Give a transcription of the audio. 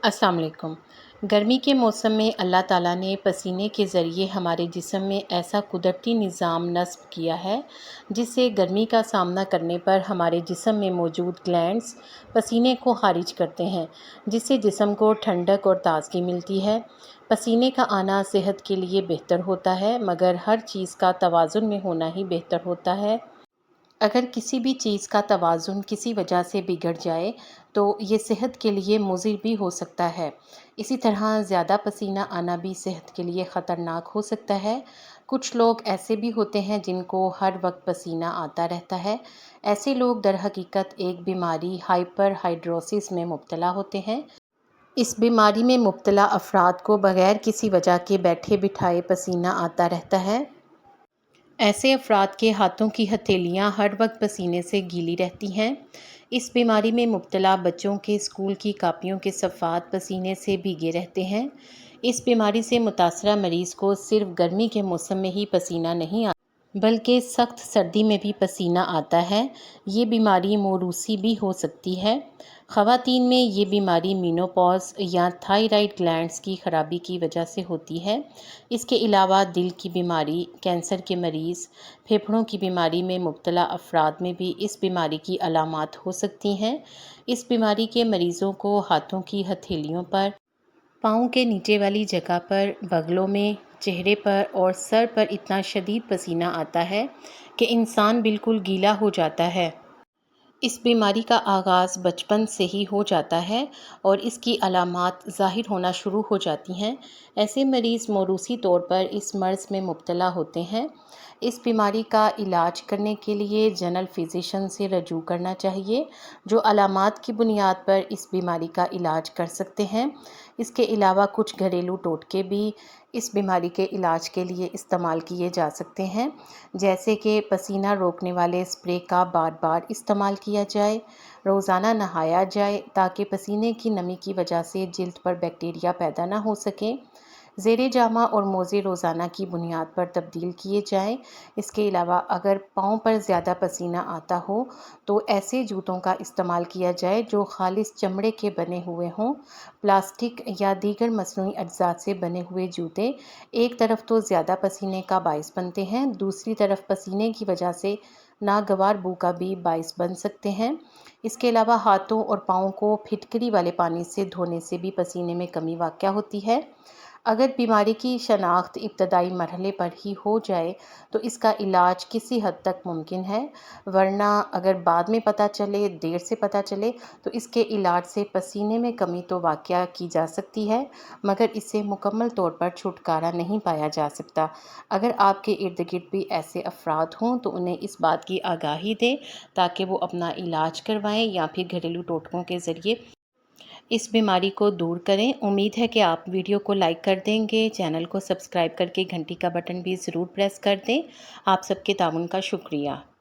السلام علیکم۔ گرمی کے موسم میں اللہ تعالیٰ نے پسینے کے ذریعے ہمارے جسم میں ایسا قدرتی نظام نصب کیا ہے جس سے گرمی کا سامنا کرنے پر ہمارے جسم میں موجود گلینڈز پسینے کو خارج کرتے ہیں، جس سے جسم کو ٹھنڈک اور تازگی ملتی ہے۔ پسینے کا آنا صحت کے لیے بہتر ہوتا ہے، مگر ہر چیز کا توازن میں ہونا ہی بہتر ہوتا ہے۔ اگر کسی بھی چیز کا توازن کسی وجہ سے بگڑ جائے تو یہ صحت کے لیے مضر بھی ہو سکتا ہے۔ اسی طرح زیادہ پسینہ آنا بھی صحت کے لیے خطرناک ہو سکتا ہے۔ کچھ لوگ ایسے بھی ہوتے ہیں جن کو ہر وقت پسینہ آتا رہتا ہے۔ ایسے لوگ در حقیقت ایک بیماری ہائپر ہائیڈروسس میں مبتلا ہوتے ہیں۔ اس بیماری میں مبتلا افراد کو بغیر کسی وجہ کے بیٹھے بٹھائے پسینہ آتا رہتا ہے۔ ایسے افراد کے ہاتھوں کی ہتھیلیاں ہر وقت پسینے سے گیلی رہتی ہیں۔ اس بیماری میں مبتلا بچوں کے اسکول کی کاپیوں کے صفحات پسینے سے بھیگے رہتے ہیں۔ اس بیماری سے متاثرہ مریض کو صرف گرمی کے موسم میں ہی پسینہ نہیں آتا بلکہ سخت سردی میں بھی پسینہ آتا ہے۔ یہ بیماری موروثی بھی ہو سکتی ہے۔ خواتین میں یہ بیماری مینوپاز یا تھائرائیڈ گلینڈز کی خرابی کی وجہ سے ہوتی ہے۔ اس کے علاوہ دل کی بیماری، کینسر کے مریض، پھیپھڑوں کی بیماری میں مبتلا افراد میں بھی اس بیماری کی علامات ہو سکتی ہیں۔ اس بیماری کے مریضوں کو ہاتھوں کی ہتھیلیوں پر، پاؤں کے نیچے والی جگہ پر، بغلوں میں، چہرے پر اور سر پر اتنا شدید پسینہ آتا ہے کہ انسان بالکل گیلا ہو جاتا ہے۔ اس بیماری کا آغاز بچپن سے ہی ہو جاتا ہے اور اس کی علامات ظاہر ہونا شروع ہو جاتی ہیں۔ ایسے مریض موروثی طور پر اس مرض میں مبتلا ہوتے ہیں۔ اس بیماری کا علاج کرنے کے لیے جنرل فزیشین سے رجوع کرنا چاہیے، جو علامات کی بنیاد پر اس بیماری کا علاج کر سکتے ہیں۔ اس کے علاوہ کچھ گھریلو ٹوٹکے بھی اس بیماری کے علاج کے لیے استعمال کیے جا سکتے ہیں، جیسے کہ پسینہ روکنے والے اسپرے کا بار بار استعمال کیا جائے، روزانہ نہایا جائے تاکہ پسینے کی نمی کی وجہ سے جلد پر بیکٹیریا پیدا نہ ہو سکیں، زیر جامہ اور موزے روزانہ کی بنیاد پر تبدیل کیے جائیں۔ اس کے علاوہ اگر پاؤں پر زیادہ پسینہ آتا ہو تو ایسے جوتوں کا استعمال کیا جائے جو خالص چمڑے کے بنے ہوئے ہوں۔ پلاسٹک یا دیگر مصنوعی اجزاء سے بنے ہوئے جوتے ایک طرف تو زیادہ پسینے کا باعث بنتے ہیں، دوسری طرف پسینے کی وجہ سے ناگوار بو کا بھی باعث بن سکتے ہیں۔ اس کے علاوہ ہاتھوں اور پاؤں کو پھٹکری والے پانی سے دھونے سے بھی پسینے میں کمی واقع ہوتی ہے۔ اگر بیماری کی شناخت ابتدائی مرحلے پر ہی ہو جائے تو اس کا علاج کسی حد تک ممکن ہے، ورنہ اگر بعد میں پتہ چلے، دیر سے پتہ چلے تو اس کے علاج سے پسینے میں کمی تو واقع کی جا سکتی ہے، مگر اس سے مکمل طور پر چھٹکارا نہیں پایا جا سکتا۔ اگر آپ کے ارد گرد بھی ایسے افراد ہوں تو انہیں اس بات کی آگاہی دیں تاکہ وہ اپنا علاج کروائیں یا پھر گھریلو ٹوٹکوں کے ذریعے اس بیماری کو دور کریں۔ امید ہے کہ آپ ویڈیو کو لائک کر دیں گے، چینل کو سبسکرائب کر کے گھنٹی کا بٹن بھی ضرور پریس کر دیں۔ آپ سب کے تعاون کا شکریہ۔